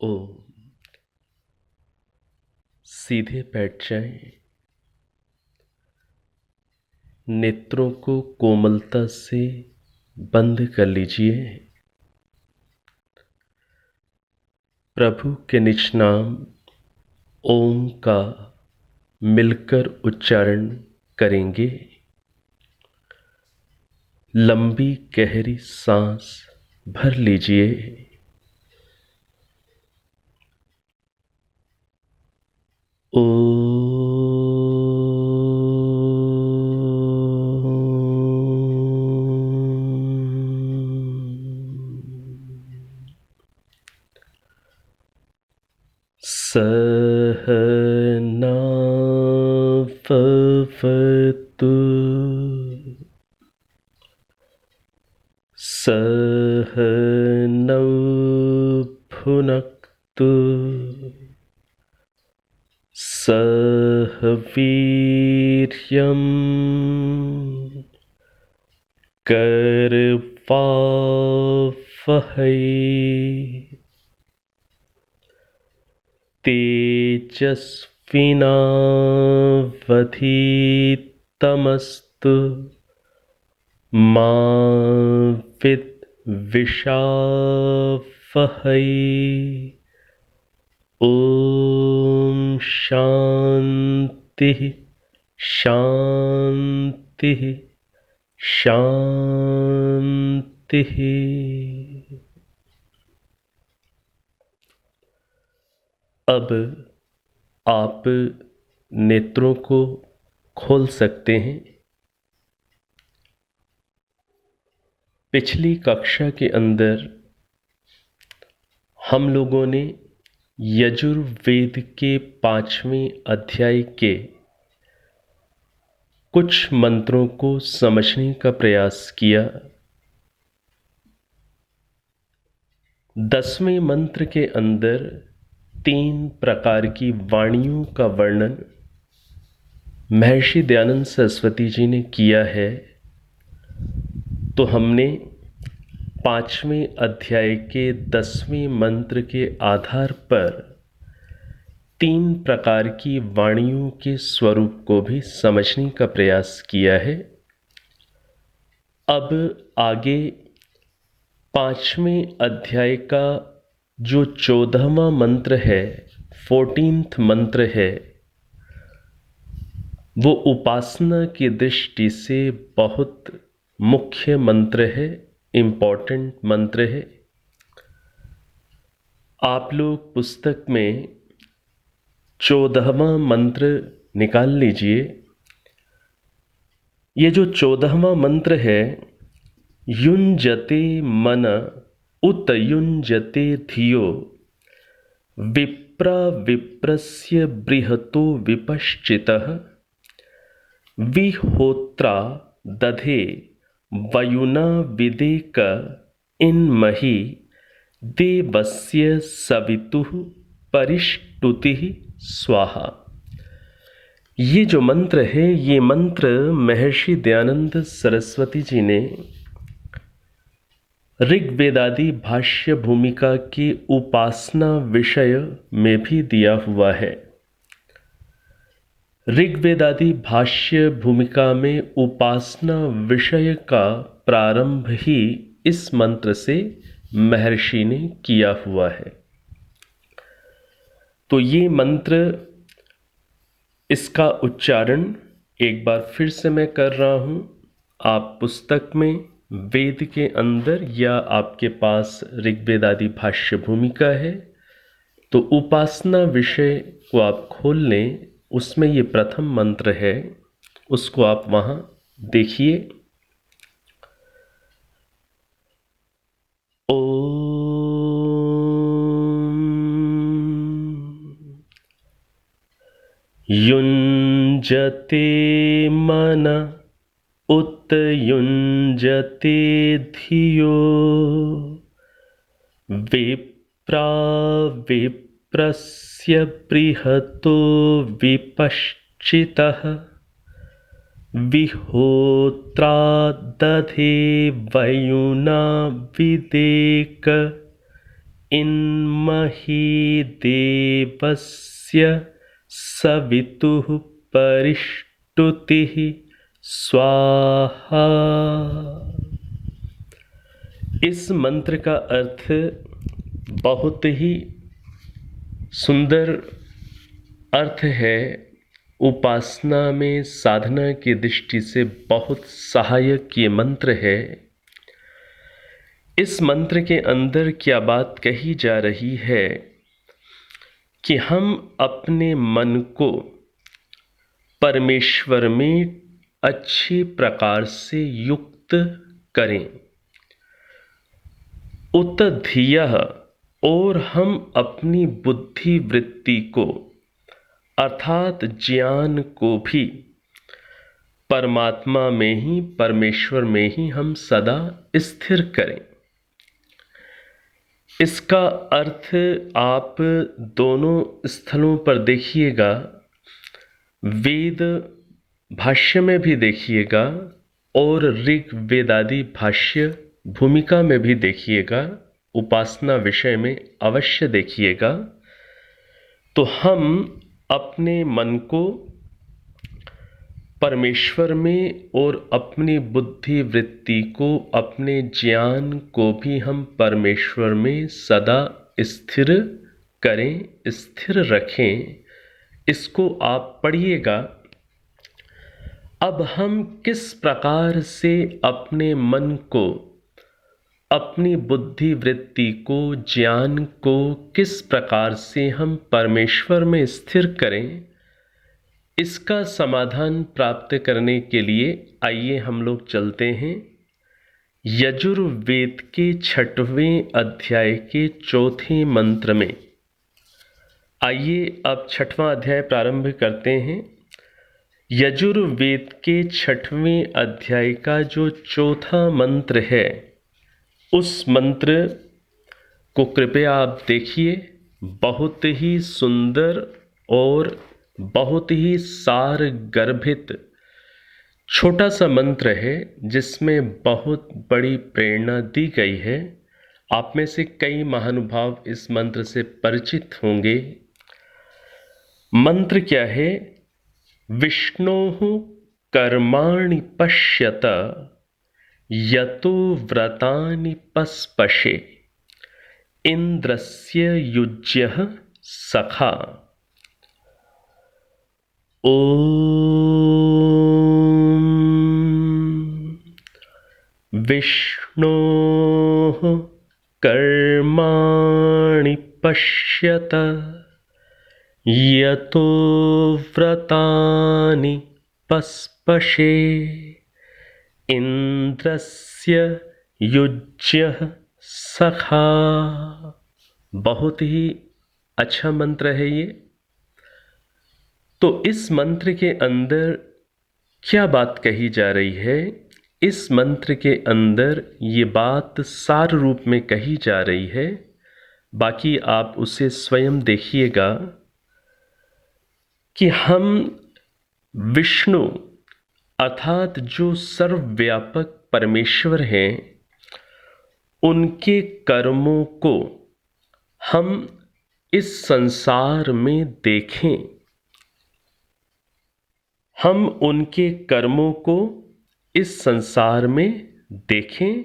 ओम। सीधे बैठ जाएं, नेत्रों को कोमलता से बंद कर लीजिए। प्रभु के निज नाम ओम का मिलकर उच्चारण करेंगे। लंबी गहरी सांस भर लीजिए। सहना भवतु सहनौ भुनक्तु सह वीर्यं करवावहै तेजस्विनावधीतमस्तु मा विद्विषावहै। ओम शांति शांति शांति। अब आप नेत्रों को खोल सकते हैं। पिछली कक्षा के अंदर हम लोगों ने यजुर्वेद के 5वें अध्याय के कुछ मंत्रों को समझने का प्रयास किया। 10वें मंत्र के अंदर 3 प्रकार की वाणियों का वर्णन महर्षि दयानंद सरस्वती जी ने किया है। तो हमने 5वें अध्याय के 10वें मंत्र के आधार पर 3 प्रकार की वाणियों के स्वरूप को भी समझने का प्रयास किया है। अब आगे 5वें अध्याय का जो 14वां मंत्र है, 14th मंत्र है, वो उपासना की दृष्टि से बहुत मुख्य मंत्र है, इम्पोर्टेंट मंत्र है। आप लोग पुस्तक में 14वां मंत्र निकाल लीजिए। ये जो 14वां मंत्र है, युञ्जते मन उत युञ्जते धियो विप्रा विप्रस्य बृहतो विपश्चितः विहोत्रा दधे वयुना विदेक इन्महि देवस्य सवितुः परिष्टुतिः स्वाहा। ये जो मंत्र है, ये मंत्र महर्षि दयानंद सरस्वती जी ने ऋग्वेदादि भाष्य भूमिका की उपासना विषय में भी दिया हुआ है। ऋग्वेदादि भाष्य भूमिका में उपासना विषय का प्रारंभ ही इस मंत्र से महर्षि ने किया हुआ है। तो ये मंत्र, इसका उच्चारण एक बार फिर से मैं कर रहा हूँ। आप पुस्तक में वेद के अंदर या आपके पास ऋग्वेदादि भाष्य भूमिका है तो उपासना विषय को आप खोल लें। उसमें ये प्रथम मंत्र है, उसको आप वहाँ देखिए। युञ्जते मन उत युञ्जते धियो विप्रा विप्रस्य बृहतो विपश्चितः विहोत्रा दधे वयुना विदेक इन्महि देवस्य सवितुः परिष्टुतिः स्वाहा। इस मंत्र का अर्थ बहुत ही सुंदर अर्थ है, उपासना में साधना की दृष्टि से बहुत सहायक ये मंत्र है। इस मंत्र के अंदर क्या बात कही जा रही है कि हम अपने मन को परमेश्वर में अच्छी प्रकार से युक्त करें। उत धियः, और हम अपनी बुद्धि वृत्ति को अर्थात ज्ञान को भी परमात्मा में ही, परमेश्वर में ही हम सदा स्थिर करें। इसका अर्थ आप दोनों स्थलों पर देखिएगा, वेद भाष्य में भी देखिएगा और ऋग वेदादि भाष्य भूमिका में भी देखिएगा, उपासना विषय में अवश्य देखिएगा। तो हम अपने मन को परमेश्वर में और अपनी बुद्धि वृत्ति को, अपने ज्ञान को भी हम परमेश्वर में सदा स्थिर करें, स्थिर रखें। इसको आप पढ़िएगा। अब हम किस प्रकार से अपने मन को, अपनी बुद्धि वृत्ति को, ज्ञान को किस प्रकार से हम परमेश्वर में स्थिर करें, इसका समाधान प्राप्त करने के लिए आइए हम लोग चलते हैं यजुर्वेद के 6वें अध्याय के 4थे मंत्र में। आइए अब 6वां अध्याय प्रारंभ करते हैं। यजुर्वेद के 6वें अध्याय का जो 4था मंत्र है, उस मंत्र को कृपया आप देखिए। बहुत ही सुंदर और बहुत ही सार गर्भित छोटा सा मंत्र है, जिसमें बहुत बड़ी प्रेरणा दी गई है। आप में से कई महानुभाव इस मंत्र से परिचित होंगे। मंत्र क्या है? विष्णोः कर्माणि पश्यत यतो व्रतानि पस्पशे इंद्रस्य युज्यः सखा। ओम विष्णोः कर्माणि पश्यत यतो व्रतानि पस्पशे इंद्रस्य युज्यः सखा। बहुत ही अच्छा मंत्र है ये। तो इस मंत्र के अंदर क्या बात कही जा रही है? इस मंत्र के अंदर ये बात सार रूप में कही जा रही है, बाकी आप उसे स्वयं देखिएगा कि हम विष्णु अर्थात जो सर्वव्यापक परमेश्वर हैं, उनके कर्मों को हम इस संसार में देखें। हम उनके कर्मों को इस संसार में देखें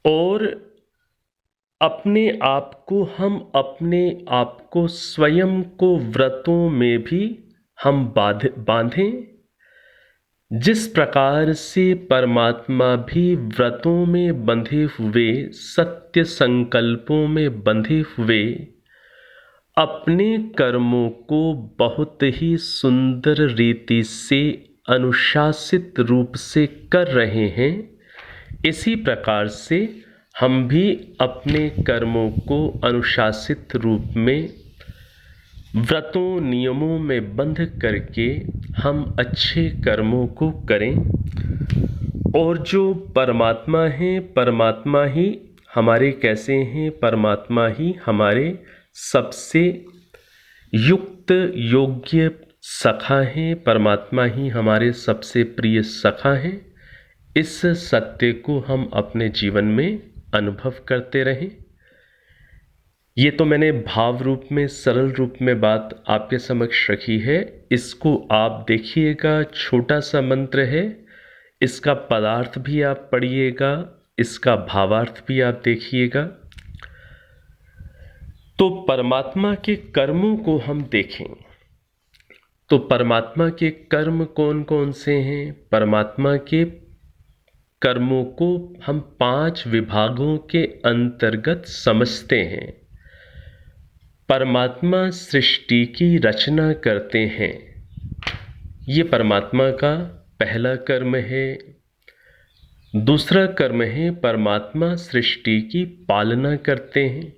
और अपने आप को, हम अपने आप को स्वयं को व्रतों में भी हम बांधें। जिस प्रकार से परमात्मा भी व्रतों में बंधे हुए, सत्य संकल्पों में बंधे हुए अपने कर्मों को बहुत ही सुंदर रीति से अनुशासित रूप से कर रहे हैं, इसी प्रकार से हम भी अपने कर्मों को अनुशासित रूप में व्रतों नियमों में बंध करके हम अच्छे कर्मों को करें। और जो परमात्मा हैं, परमात्मा ही हमारे कैसे हैं? परमात्मा ही हमारे सबसे युक्त योग्य सखा हैं, परमात्मा ही हमारे सबसे प्रिय सखा हैं। इस सत्य को हम अपने जीवन में अनुभव करते रहें। ये तो मैंने भाव रूप में, सरल रूप में बात आपके समक्ष रखी है। इसको आप देखिएगा, छोटा सा मंत्र है, इसका पदार्थ भी आप पढ़िएगा, इसका भावार्थ भी आप देखिएगा। तो परमात्मा के कर्मों को हम देखें तो परमात्मा के कर्म कौन कौन से हैं? परमात्मा के कर्मों को हम 5 विभागों के अंतर्गत समझते हैं। परमात्मा सृष्टि की रचना करते हैं, ये परमात्मा का पहला कर्म है। दूसरा कर्म है परमात्मा सृष्टि की पालना करते हैं।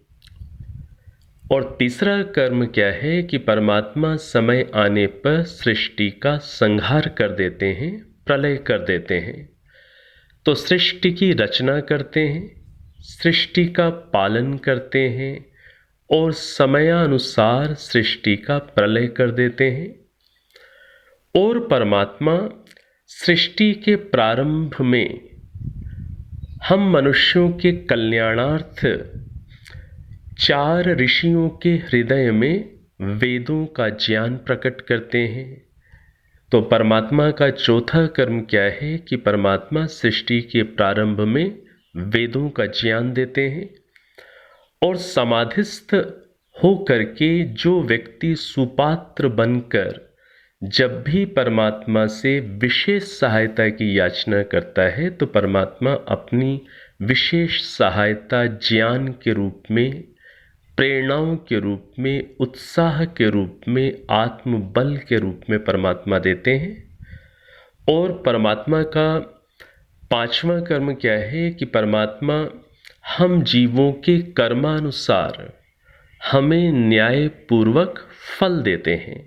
और तीसरा कर्म क्या है कि परमात्मा समय आने पर सृष्टि का संहार कर देते हैं, प्रलय कर देते हैं। तो सृष्टि की रचना करते हैं, सृष्टि का पालन करते हैं और समयानुसार सृष्टि का प्रलय कर देते हैं। और परमात्मा सृष्टि के प्रारंभ में हम मनुष्यों के कल्याणार्थ 4 ऋषियों के हृदय में वेदों का ज्ञान प्रकट करते हैं। तो परमात्मा का चौथा कर्म क्या है कि परमात्मा सृष्टि के प्रारंभ में वेदों का ज्ञान देते हैं। और समाधिस्थ होकर के जो व्यक्ति सुपात्र बनकर जब भी परमात्मा से विशेष सहायता की याचना करता है तो परमात्मा अपनी विशेष सहायता ज्ञान के रूप में, प्रेरणाओं के रूप में, उत्साह के रूप में, आत्मबल के रूप में परमात्मा देते हैं। और परमात्मा का 5वां कर्म क्या है कि परमात्मा हम जीवों के कर्मानुसार हमें न्यायपूर्वक फल देते हैं।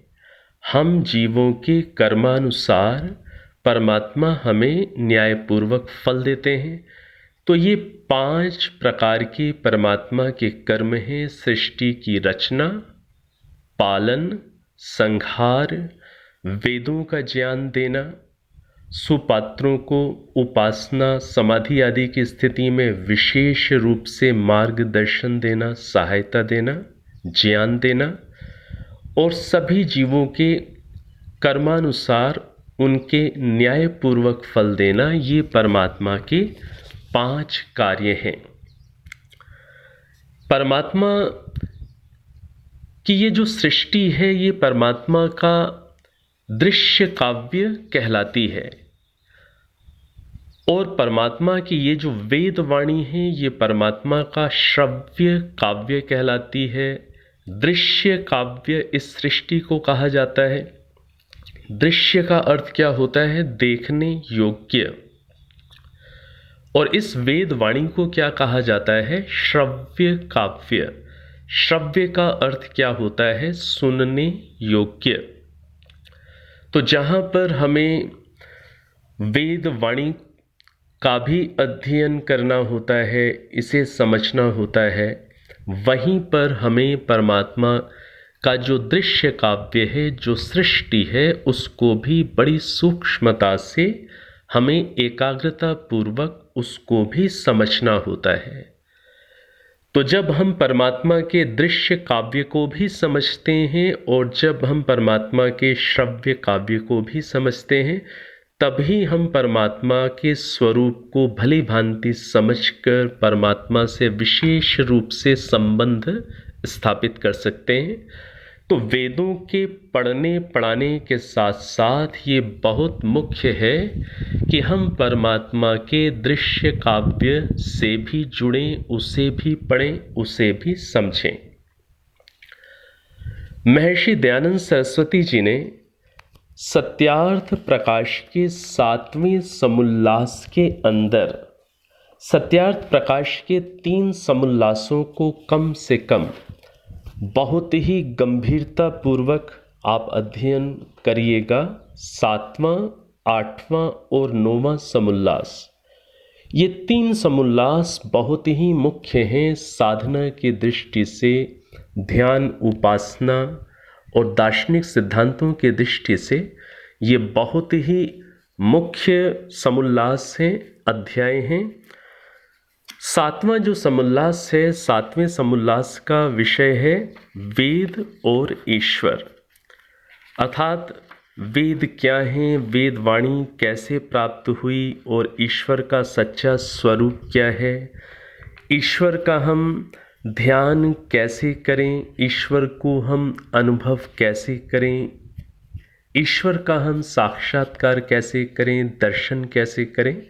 हम जीवों के कर्मानुसार परमात्मा हमें न्यायपूर्वक फल देते हैं। तो ये 5 प्रकार के परमात्मा के कर्म हैं: सृष्टि की रचना, पालन, संहार, वेदों का ज्ञान देना, सुपात्रों को उपासना, समाधि आदि की स्थिति में विशेष रूप से मार्गदर्शन देना, सहायता देना, ज्ञान देना, और सभी जीवों के कर्मानुसार उनके न्यायपूर्वक फल देना। ये परमात्मा के 5 कार्य हैं। परमात्मा की ये जो सृष्टि है ये परमात्मा का दृश्य काव्य कहलाती है। और परमात्मा की ये जो वेद वाणी है ये परमात्मा का श्रव्य काव्य कहलाती है। दृश्य काव्य इस सृष्टि को कहा जाता है। दृश्य का अर्थ क्या होता है? देखने योग्य। और इस वेद वाणी को क्या कहा जाता है? श्रव्य काव्य। श्रव्य का अर्थ क्या होता है? सुनने योग्य। तो जहाँ पर हमें वेद वाणी का भी अध्ययन करना होता है, इसे समझना होता है, वहीं पर हमें परमात्मा का जो दृश्य काव्य है, जो सृष्टि है, उसको भी बड़ी सूक्ष्मता से हमें एकाग्रता पूर्वक उसको भी समझना होता है। तो जब हम परमात्मा के दृश्य काव्य को भी समझते हैं और जब हम परमात्मा के श्रव्य काव्य को भी समझते हैं, तभी हम परमात्मा के स्वरूप को भली भांति समझकर परमात्मा से विशेष रूप से संबंध स्थापित कर सकते हैं। तो वेदों के पढ़ने पढ़ाने के साथ साथ ये बहुत मुख्य है कि हम परमात्मा के दृश्य काव्य से भी जुड़ें, उसे भी पढ़ें, उसे भी समझें। महर्षि दयानंद सरस्वती जी ने सत्यार्थ प्रकाश के 7वें समुल्लास के अंदर सत्यार्थ प्रकाश के 3 समुल्लासों को कम से कम बहुत ही गंभीरता पूर्वक आप अध्ययन करिएगा। 7वां, 8वां और 9वां समुल्लास, ये 3 समुल्लास बहुत ही मुख्य हैं साधना की दृष्टि से, ध्यान, उपासना और दार्शनिक सिद्धांतों के दृष्टि से ये बहुत ही मुख्य समुल्लास हैं, अध्याय हैं। सातवां जो समुल्लास है, सातवें समुल्लास का विषय है वेद और ईश्वर। अर्थात वेद क्या हैं, वेद वाणी कैसे प्राप्त हुई और ईश्वर का सच्चा स्वरूप क्या है, ईश्वर का हम ध्यान कैसे करें, ईश्वर को हम अनुभव कैसे करें, ईश्वर का हम साक्षात्कार कैसे करें, दर्शन कैसे करें।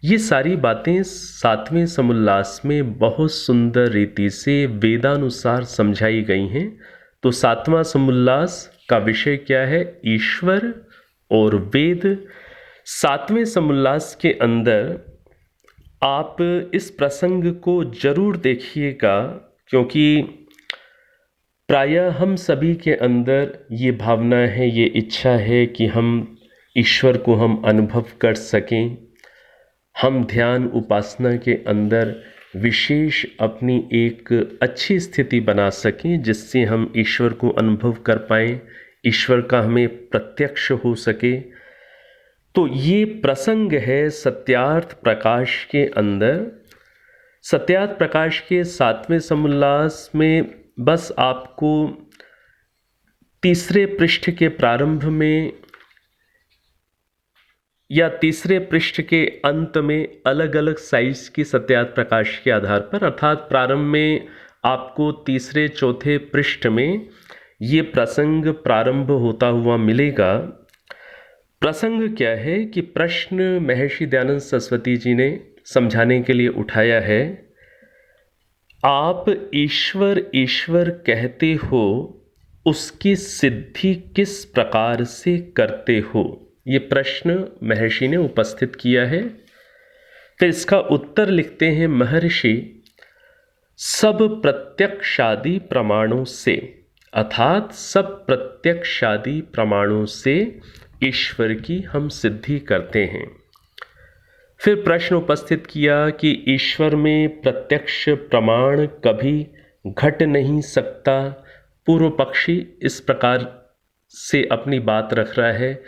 ये सारी बातें सातवें समुल्लास में बहुत सुंदर रीति से वेदानुसार समझाई गई हैं। तो सातवां समुल्लास का विषय क्या है? ईश्वर और वेद। सातवें समुल्लास के अंदर आप इस प्रसंग को जरूर देखिएगा, क्योंकि प्रायः हम सभी के अंदर ये भावना है, ये इच्छा है कि हम ईश्वर को हम अनुभव कर सकें, हम ध्यान उपासना के अंदर विशेष अपनी एक अच्छी स्थिति बना सकें, जिससे हम ईश्वर को अनुभव कर पाएं, ईश्वर का हमें प्रत्यक्ष हो सके। तो ये प्रसंग है सत्यार्थ प्रकाश के अंदर। सत्यार्थ प्रकाश के सातवें समुल्लास में बस आपको तीसरे पृष्ठ के प्रारंभ में या तीसरे पृष्ठ के अंत में अलग अलग साइज की सत्यार्थ प्रकाश के आधार पर, अर्थात प्रारंभ में आपको तीसरे चौथे पृष्ठ में ये प्रसंग प्रारंभ होता हुआ मिलेगा। प्रसंग क्या है कि प्रश्न महर्षि दयानंद सरस्वती जी ने समझाने के लिए उठाया है। आप ईश्वर ईश्वर कहते हो, उसकी सिद्धि किस प्रकार से करते हो? ये प्रश्न महर्षि ने उपस्थित किया है। फिर इसका उत्तर लिखते हैं महर्षि, सब प्रत्यक्षादि प्रमाणों से, अर्थात सब प्रत्यक्षादि प्रमाणों से ईश्वर की हम सिद्धि करते हैं। फिर प्रश्न उपस्थित किया कि ईश्वर में प्रत्यक्ष प्रमाण कभी घट नहीं सकता। पूर्व पक्षी इस प्रकार से अपनी बात रख रहा है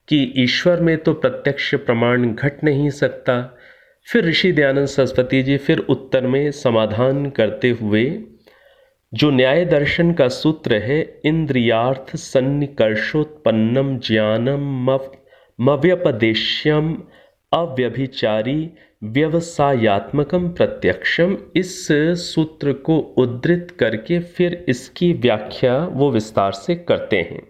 कि ईश्वर में तो प्रत्यक्ष प्रमाण घट नहीं सकता। फिर ऋषि दयानंद सरस्वती जी फिर उत्तर में समाधान करते हुए जो न्याय दर्शन का सूत्र है, इंद्रियार्थ सन्निकर्षोत्पन्नम ज्ञानम मव्यपदेश्यम अव्यभिचारी व्यवसायात्मकम प्रत्यक्षम, इस सूत्र को उद्धृत करके फिर इसकी व्याख्या वो विस्तार से करते हैं।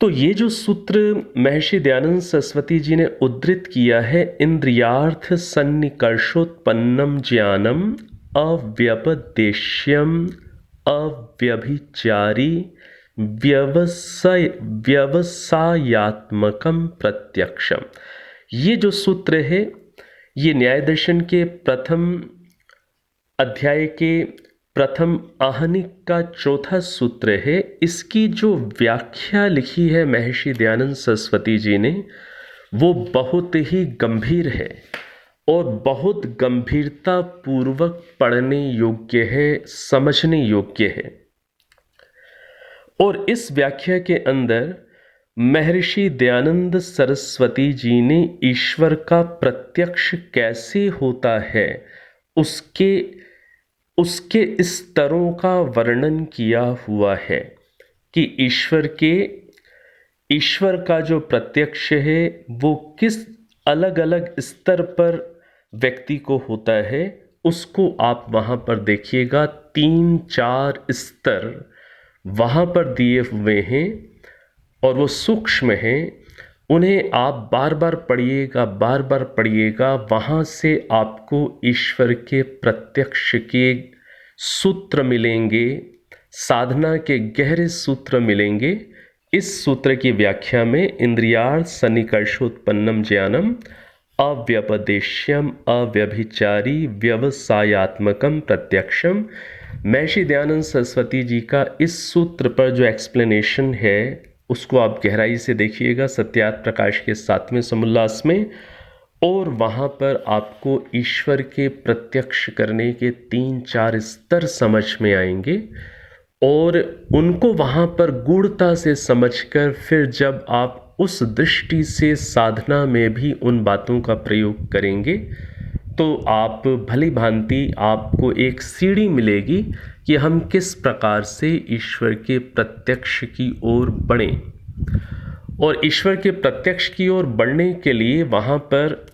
तो ये जो सूत्र महर्षि दयानंद सरस्वती जी ने उद्धृत किया है, इंद्रियार्थ सन्निकर्षोत्पन्नम ज्ञानम अव्यपदेश्यम अव्यभिचारी व्यवसायात्मकम प्रत्यक्षम, ये जो सूत्र है ये न्याय दर्शन के प्रथम अध्याय के प्रथम आहनिक का चौथा सूत्र है। इसकी जो व्याख्या लिखी है महर्षि दयानंद सरस्वती जी ने, वो बहुत ही गंभीर है और बहुत गंभीरता पूर्वक पढ़ने योग्य है, समझने योग्य है। और इस व्याख्या के अंदर महर्षि दयानंद सरस्वती जी ने ईश्वर का प्रत्यक्ष कैसे होता है उसके स्तरों का वर्णन किया हुआ है कि ईश्वर का जो प्रत्यक्ष है वो किस अलग अलग स्तर पर व्यक्ति को होता है, उसको आप वहाँ पर देखिएगा। 3-4 स्तर वहाँ पर दिए हुए हैं और वो सूक्ष्म हैं। उन्हें आप बार बार पढ़िएगा, वहाँ से आपको ईश्वर के प्रत्यक्ष के सूत्र मिलेंगे, साधना के गहरे सूत्र मिलेंगे। इस सूत्र की व्याख्या में इंद्रियार्थ सन्निकर्षोत्पन्नम ज्ञानम अव्यपदेश्यम अव्यभिचारी व्यवसायात्मकम प्रत्यक्षम, महर्षि दयानंद सरस्वती जी का इस सूत्र पर जो एक्सप्लेनेशन है उसको आप गहराई से देखिएगा सत्यार्थ प्रकाश के 7वें समुल्लास में, और वहाँ पर आपको ईश्वर के प्रत्यक्ष करने के 3-4 स्तर समझ में आएंगे और उनको वहाँ पर गूढ़ता से समझकर फिर जब आप उस दृष्टि से साधना में भी उन बातों का प्रयोग करेंगे तो आप भली भांति आपको एक सीढ़ी मिलेगी कि हम किस प्रकार से ईश्वर के प्रत्यक्ष की ओर बढ़ें। और ईश्वर के प्रत्यक्ष की ओर बढ़ने के लिए वहाँ पर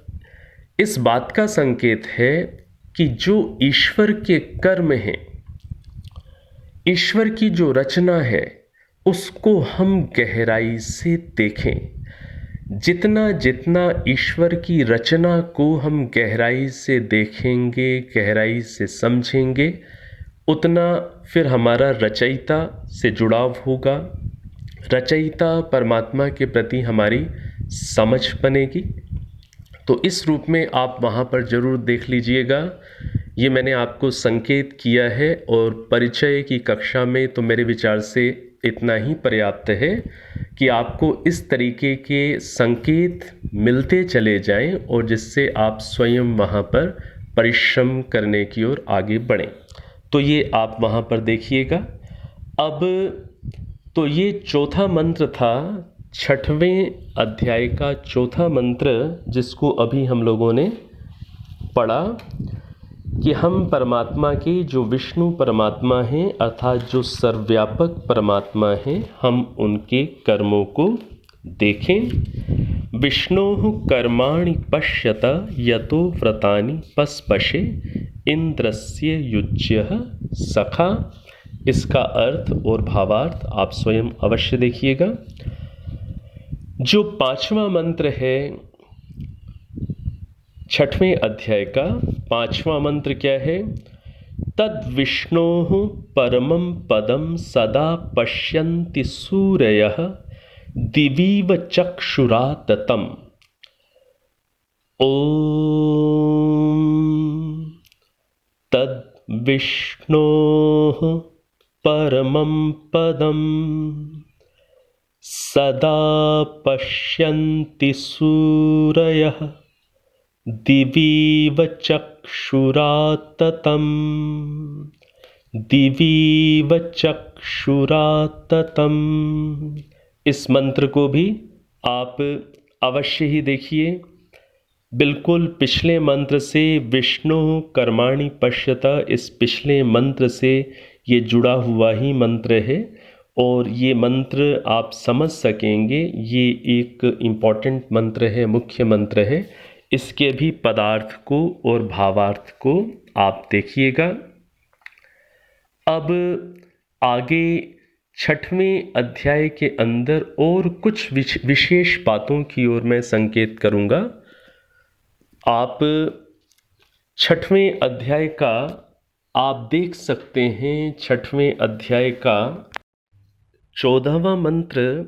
इस बात का संकेत है कि जो ईश्वर के कर्म हैं, ईश्वर की जो रचना है, उसको हम गहराई से देखें। जितना जितना ईश्वर की रचना को हम गहराई से देखेंगे, गहराई से समझेंगे, उतना फिर हमारा रचयिता से जुड़ाव होगा, रचयिता परमात्मा के प्रति हमारी समझ बनेगी। तो इस रूप में आप वहाँ पर ज़रूर देख लीजिएगा। ये मैंने आपको संकेत किया है और परिचय की कक्षा में तो मेरे विचार से इतना ही पर्याप्त है कि आपको इस तरीके के संकेत मिलते चले जाएं और जिससे आप स्वयं वहाँ पर परिश्रम करने की ओर आगे बढ़ें। तो ये आप वहाँ पर देखिएगा। अब तो ये चौथा मंत्र था, 6वें अध्याय का चौथा मंत्र, जिसको अभी हम लोगों ने पढ़ा कि हम परमात्मा के जो विष्णु परमात्मा हैं अर्थात जो सर्वव्यापक परमात्मा हैं, हम उनके कर्मों को देखें। विष्णोः कर्माणि पश्यत यतो व्रतानि पस्पशे इंद्रस्य युज्यः सखा। इसका अर्थ और भावार्थ आप स्वयं अवश्य देखिएगा। जो 5वां मंत्र है 6वें अध्याय का 5वां मंत्र क्या है? तद विष्णोः परमं पदं सदा पश्यन्ति सूरयः दिवीव चक्षुराततम्। ओम तद विष्णोः परमं पदं सदा पश्यन्ति सूरयः दिवीव चक्षुराततम्। दिवीव चक्षुराततम्। इस मंत्र को भी आप अवश्य ही देखिए। बिल्कुल पिछले मंत्र से विष्णु कर्माणि पश्यत, इस पिछले मंत्र से ये जुड़ा हुआ ही मंत्र है और ये मंत्र आप समझ सकेंगे। ये एक इम्पॉर्टेंट मंत्र है, मुख्य मंत्र है। इसके भी पदार्थ को और भावार्थ को आप देखिएगा। अब आगे 6वें अध्याय के अंदर और कुछ विशेष बातों की ओर मैं संकेत करूंगा। आप 6वें अध्याय का आप देख सकते हैं। 6वें अध्याय का 14वां मंत्र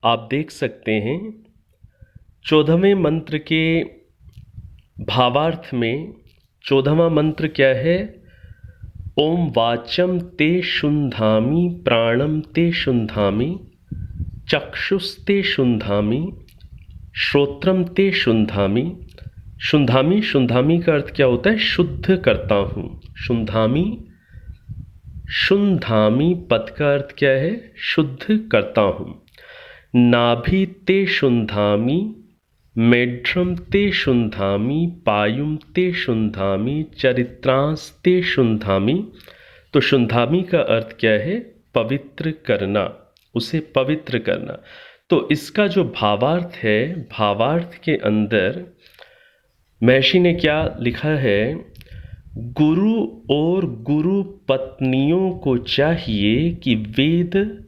आप देख सकते हैं। 14वें मंत्र के भावार्थ में 14वां मंत्र क्या है? ओम वाचम ते शुंधामि प्राणम ते शुंधामि चक्षुस्ते शुंधामि श्रोत्रम ते शुंधामि। शुंधामि, शुंधामि का अर्थ क्या होता है? शुद्ध करता हूँ। शुंधामि, शुंधामि पद का अर्थ क्या है? शुद्ध करता हूँ। नाभि ते शुंधामि मेढ्रम ते शुंधामि पायुम ते शुंधामि चरित्रांस्ते शुंधामि। तो शुंधामि का अर्थ क्या है? पवित्र करना, उसे पवित्र करना। तो इसका जो भावार्थ है, भावार्थ के अंदर महर्षि ने क्या लिखा है? गुरु और गुरु पत्नियों को चाहिए कि वेद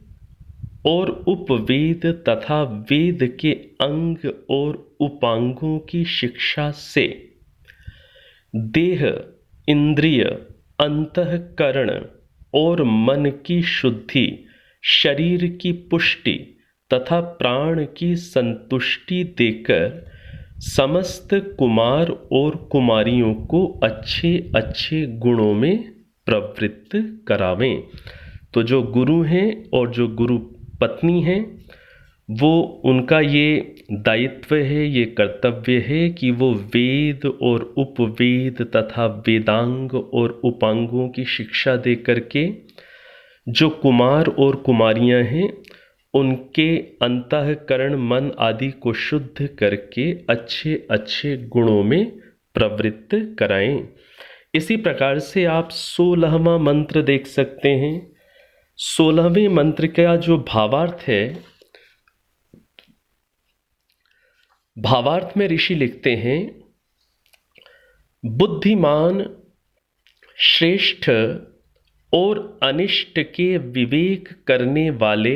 और उपवेद तथा वेद के अंग और उपांगों की शिक्षा से देह, इंद्रिय, अंतःकरण और मन की शुद्धि, शरीर की पुष्टि तथा प्राण की संतुष्टि देकर समस्त कुमार और कुमारियों को अच्छे अच्छे गुणों में प्रवृत्त करावें। तो जो गुरु हैं और जो गुरु पत्नी हैं, वो उनका ये दायित्व है, ये कर्तव्य है कि वो वेद और उपवेद तथा वेदांग और उपांगों की शिक्षा दे करके जो कुमार और कुमारियां हैं उनके अंतःकरण मन आदि को शुद्ध करके अच्छे अच्छे गुणों में प्रवृत्त कराएं। इसी प्रकार से आप 16वां मंत्र देख सकते हैं। 16वें मंत्र का जो भावार्थ है, भावार्थ में ऋषि लिखते हैं, बुद्धिमान श्रेष्ठ और अनिष्ट के विवेक करने वाले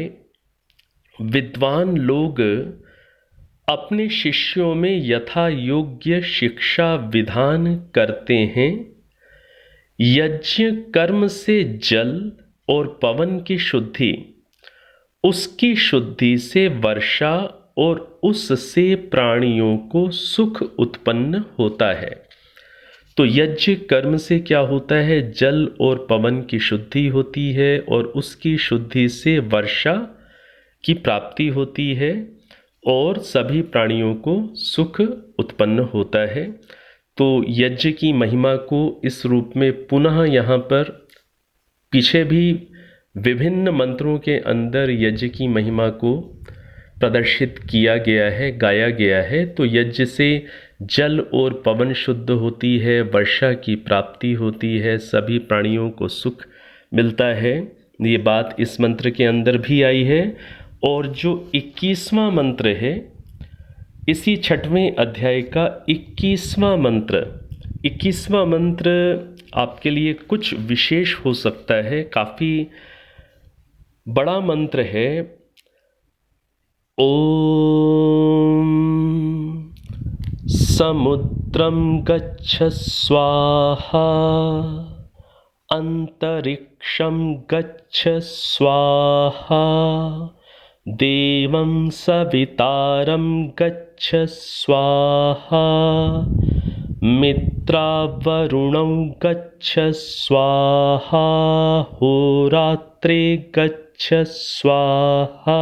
विद्वान लोग अपने शिष्यों में यथा योग्य शिक्षा विधान करते हैं। यज्ञ कर्म से जल और पवन की शुद्धि, उसकी शुद्धि से वर्षा और उससे प्राणियों को सुख उत्पन्न होता है। तो यज्ञ कर्म से क्या होता है? जल और पवन की शुद्धि होती है और उसकी शुद्धि से वर्षा की प्राप्ति होती है और सभी प्राणियों को सुख उत्पन्न होता है। तो यज्ञ की महिमा को इस रूप में पुनः यहाँ पर पीछे भी विभिन्न मंत्रों के अंदर यज्ञ की महिमा को प्रदर्शित किया गया है, गाया गया है। तो यज्ञ से जल और पवन शुद्ध होती है, वर्षा की प्राप्ति होती है, सभी प्राणियों को सुख मिलता है। ये बात इस मंत्र के अंदर भी आई है। और जो 21वां मंत्र है, इसी 6वें अध्याय का 21वां मंत्र, 21वां मंत्र आपके लिए कुछ विशेष हो सकता है, काफ़ी बड़ा मंत्र है। ओम समुद्रम गच्छ स्वाहा, अंतरिक्षम गच्छ स्वाहा, देवं सवितारं गच्छ स्वाहा, मित्रावरुणं गच्छ स्वाहा, होरात्रे गच्छ स्वाहा,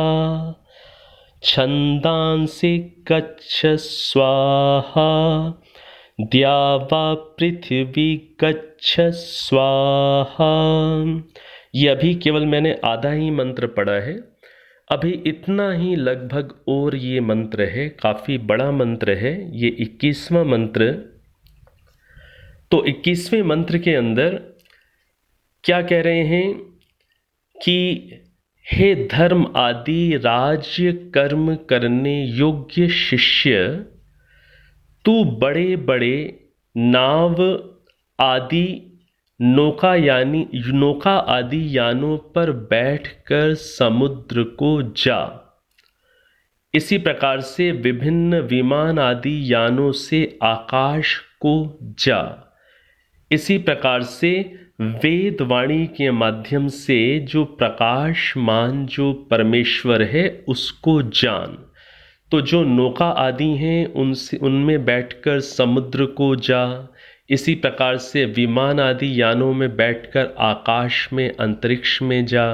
छंदांसि गच्छ स्वाहा, द्यावा पृथ्वी गच्छ स्वाहा। ये अभी केवल मैंने आधा ही मंत्र पढ़ा है, अभी इतना ही लगभग और ये मंत्र है, काफ़ी बड़ा मंत्र है ये 21वां मंत्र। तो 21वें मंत्र के अंदर क्या कह रहे हैं कि हे धर्म आदि राज्य कर्म करने योग्य शिष्य, तू बड़े बड़े नाव आदि नौका आदि यानों पर बैठकर समुद्र को जा। इसी प्रकार से विभिन्न विमान आदि यानों से आकाश को जा। इसी प्रकार से वेद वाणी के माध्यम से जो प्रकाशमान जो परमेश्वर है उसको जान। तो जो नौका आदि हैं उनमें बैठकर समुद्र को जा। इसी प्रकार से विमान आदि यानों में बैठकर आकाश में अंतरिक्ष में जा।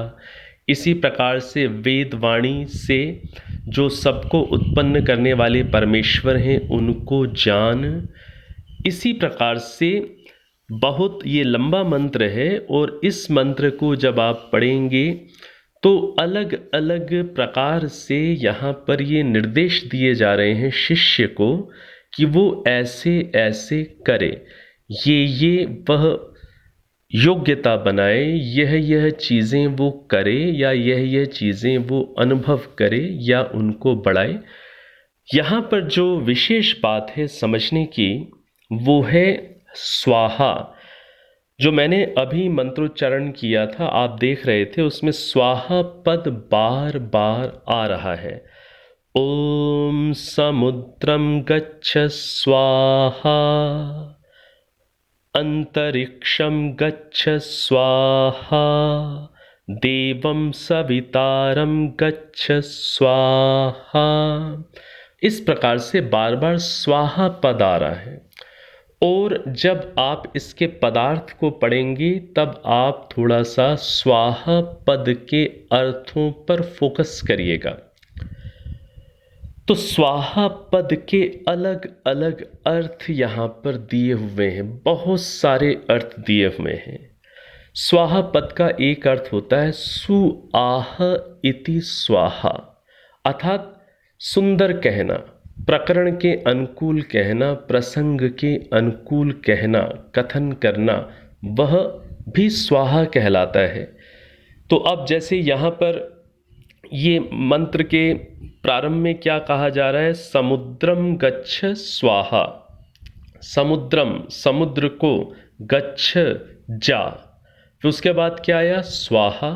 इसी प्रकार से वेद वाणी से जो सबको उत्पन्न करने वाले परमेश्वर हैं उनको जान। इसी प्रकार से बहुत ये लंबा मंत्र है और इस मंत्र को जब आप पढ़ेंगे तो अलग अलग प्रकार से यहाँ पर ये निर्देश दिए जा रहे हैं शिष्य को कि वो ऐसे ऐसे करे, ये वह योग्यता बनाए, यह चीज़ें वो करे या यह चीज़ें वो अनुभव करे या उनको बढ़ाए। यहाँ पर जो विशेष बात है समझने की वो है स्वाहा। जो मैंने अभी मंत्रोच्चारण किया था आप देख रहे थे, उसमें स्वाहा पद बार बार आ रहा है। ओम समुद्रम गच्छ स्वाहा, अंतरिक्षम गच्छ स्वाहा, देवं सवितारम गच्छ स्वाहा। इस प्रकार से बार बार स्वाहा पद आ रहा है। और जब आप इसके पदार्थ को पढ़ेंगे तब आप थोड़ा सा स्वाहा पद के अर्थों पर फोकस करिएगा। तो स्वाहा पद के अलग अलग अर्थ यहाँ पर दिए हुए हैं, बहुत सारे अर्थ दिए हुए हैं। स्वाहा पद का एक अर्थ होता है सुआह इति स्वाहा, अर्थात सुंदर कहना, प्रकरण के अनुकूल कहना, प्रसंग के अनुकूल कहना, कथन करना, वह भी स्वाहा कहलाता है। तो अब जैसे यहाँ पर ये मंत्र के प्रारंभ में क्या कहा जा रहा है? समुद्रम गच्छ स्वाहा। समुद्रम, समुद्र को, गच्छ जा, फिर उसके बाद क्या आया? स्वाहा।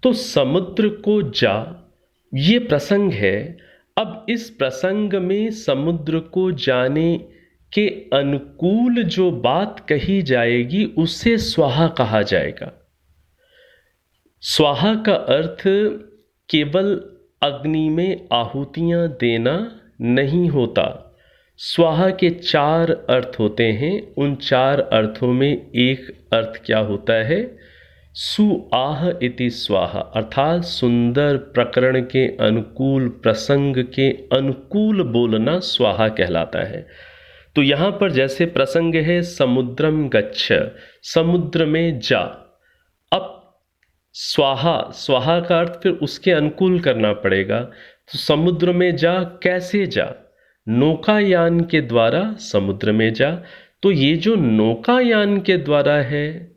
तो समुद्र को जा, ये प्रसंग है। अब इस प्रसंग में समुद्र को जाने के अनुकूल जो बात कही जाएगी उसे स्वाहा कहा जाएगा। स्वाहा का अर्थ केवल अग्नि में आहुतियां देना नहीं होता। स्वाहा के 4 अर्थ होते हैं। उन 4 अर्थों में एक अर्थ क्या होता है? सुआह इति स्वाहा, अर्थात सुंदर प्रकरण के अनुकूल, प्रसंग के अनुकूल बोलना स्वाहा कहलाता है। तो यहाँ पर जैसे प्रसंग है समुद्रम गच्छ, समुद्र में जा। अब स्वाहा, स्वाहा का अर्थ फिर उसके अनुकूल करना पड़ेगा। तो समुद्र में जा, कैसे जा? नौकायान के द्वारा समुद्र में जा। तो ये जो नौकायान के द्वारा है,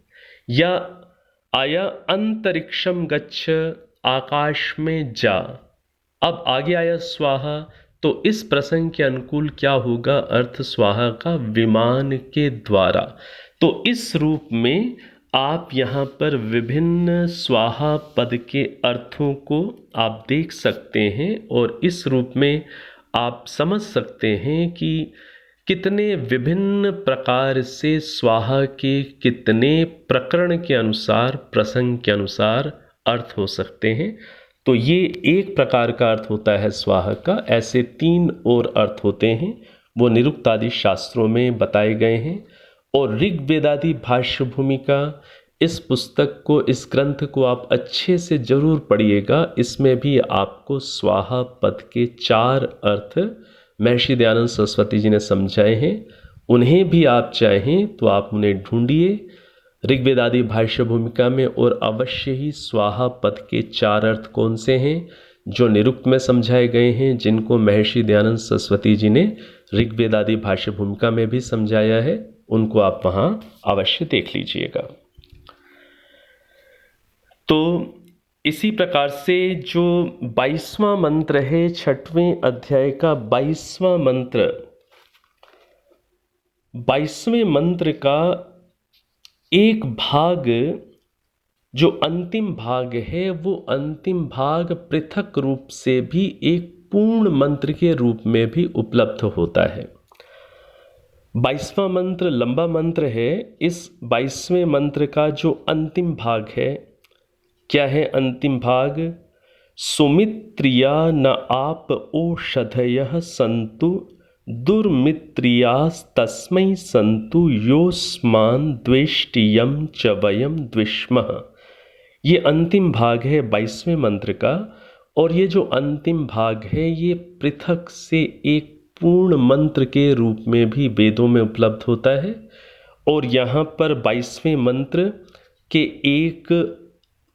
या आया अंतरिक्षम गच्छ, आकाश में जा। अब आगे आया स्वाहा, तो इस प्रसंग के अनुकूल क्या होगा? अर्थ स्वाहा का विमान के द्वारा। तो इस रूप में आप यहाँ पर विभिन्न स्वाहा पद के अर्थों को आप देख सकते हैं और इस रूप में आप समझ सकते हैं कि कितने विभिन्न प्रकार से स्वाहा के कितने प्रकरण के अनुसार, प्रसंग के अनुसार अर्थ हो सकते हैं। तो ये एक प्रकार का अर्थ होता है स्वाहा का। ऐसे 3 और अर्थ होते हैं, वो निरुक्त आदि शास्त्रों में बताए गए हैं। और ऋग्वेदादि भाष्य भूमिका, इस पुस्तक को, इस ग्रंथ को आप अच्छे से जरूर पढ़िएगा। इसमें भी आपको स्वाहा पद के 4 अर्थ महर्षि दयानंद सरस्वती जी ने समझाए हैं। उन्हें भी आप चाहें तो आप उन्हें ढूंढिए ऋग्वेदादि भाष्य भूमिका में, और अवश्य ही स्वाहा पद के 4 अर्थ कौन से हैं जो निरुक्त में समझाए गए हैं, जिनको महर्षि दयानंद सरस्वती जी ने ऋग्वेदादि भाष्य भूमिका में भी समझाया है, उनको आप वहां अवश्य देख लीजिएगा। तो इसी प्रकार से जो 22वां मंत्र है, 6वें अध्याय का 22वां मंत्र, 22वें मंत्र का एक भाग, जो अंतिम भाग है, वो अंतिम भाग पृथक रूप से भी एक पूर्ण मंत्र के रूप में भी उपलब्ध होता है। 22वां मंत्र लंबा मंत्र है। इस 22वें मंत्र का जो अंतिम भाग है, क्या है अंतिम भाग? सुमित्रिया न आप ओषधयः सन्तु दुर्मित्रियास्तस्मै सन्तु योऽस्मान् द्वेष्टियं च वयं द्विष्मः। ये अंतिम भाग है 22वें मंत्र का। और ये जो अंतिम भाग है, ये पृथक से एक पूर्ण मंत्र के रूप में भी वेदों में उपलब्ध होता है। और यहाँ पर 22वें मंत्र के एक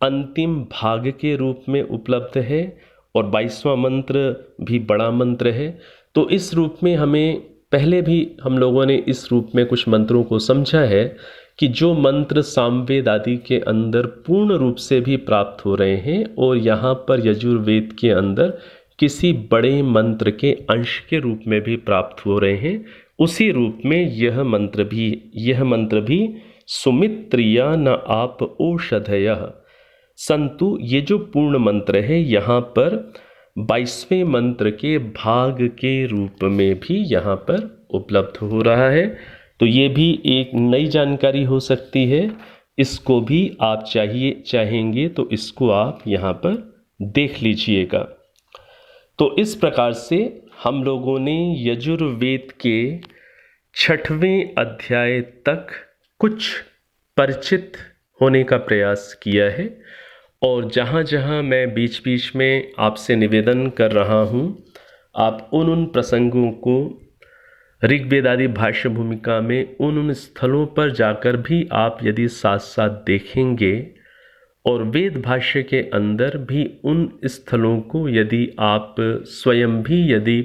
अंतिम भाग के रूप में उपलब्ध है, और 22वां मंत्र भी बड़ा मंत्र है। तो इस रूप में हमें, पहले भी हम लोगों ने इस रूप में कुछ मंत्रों को समझा है कि जो मंत्र सामवेद आदि के अंदर पूर्ण रूप से भी प्राप्त हो रहे हैं, और यहाँ पर यजुर्वेद के अंदर किसी बड़े मंत्र के अंश के रूप में भी प्राप्त हो रहे हैं, उसी रूप में यह मंत्र भी सुमित्रिया न आप ओषधयः संतु, ये जो पूर्ण मंत्र है, यहाँ पर 22वें मंत्र के भाग के रूप में भी यहाँ पर उपलब्ध हो रहा है। तो ये भी एक नई जानकारी हो सकती है। इसको भी आप चाहेंगे तो इसको आप यहाँ पर देख लीजिएगा। तो इस प्रकार से हम लोगों ने यजुर्वेद के 6वें अध्याय तक कुछ परिचित होने का प्रयास किया है। और जहाँ जहाँ मैं बीच बीच में आपसे निवेदन कर रहा हूँ, आप उन प्रसंगों को ऋग्वेद आदि भाष्य भूमिका में उन स्थलों पर जाकर भी आप यदि साथ साथ देखेंगे, और वेद भाष्य के अंदर भी उन स्थलों को यदि आप स्वयं भी यदि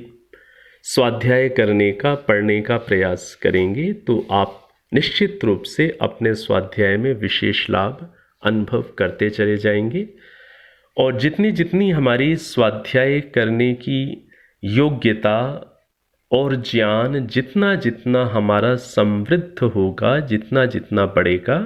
स्वाध्याय करने का, पढ़ने का प्रयास करेंगे तो आप निश्चित रूप से अपने स्वाध्याय में विशेष लाभ अनुभव करते चले जाएंगे। और जितनी जितनी हमारी स्वाध्याय करने की योग्यता और ज्ञान जितना जितना हमारा समृद्ध होगा, जितना जितना बढ़ेगा,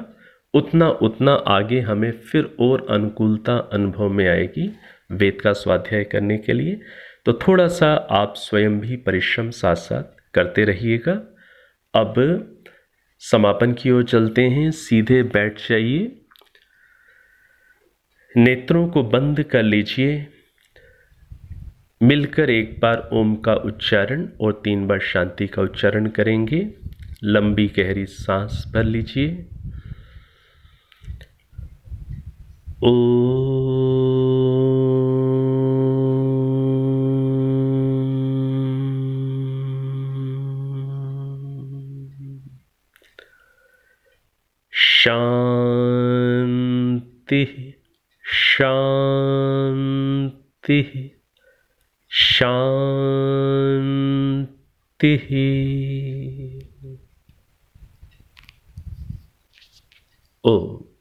उतना उतना आगे हमें फिर और अनुकूलता अनुभव में आएगी वेद का स्वाध्याय करने के लिए। तो थोड़ा सा आप स्वयं भी परिश्रम साथ साथ करते रहिएगा। अब समापन की ओर चलते हैं। सीधे बैठ जाइए, नेत्रों को बंद कर लीजिए, मिलकर एक बार ओम का उच्चारण और 3 बार शांति का उच्चारण करेंगे। लंबी गहरी सांस भर लीजिए। ओ शांति शांति शांति। ओम।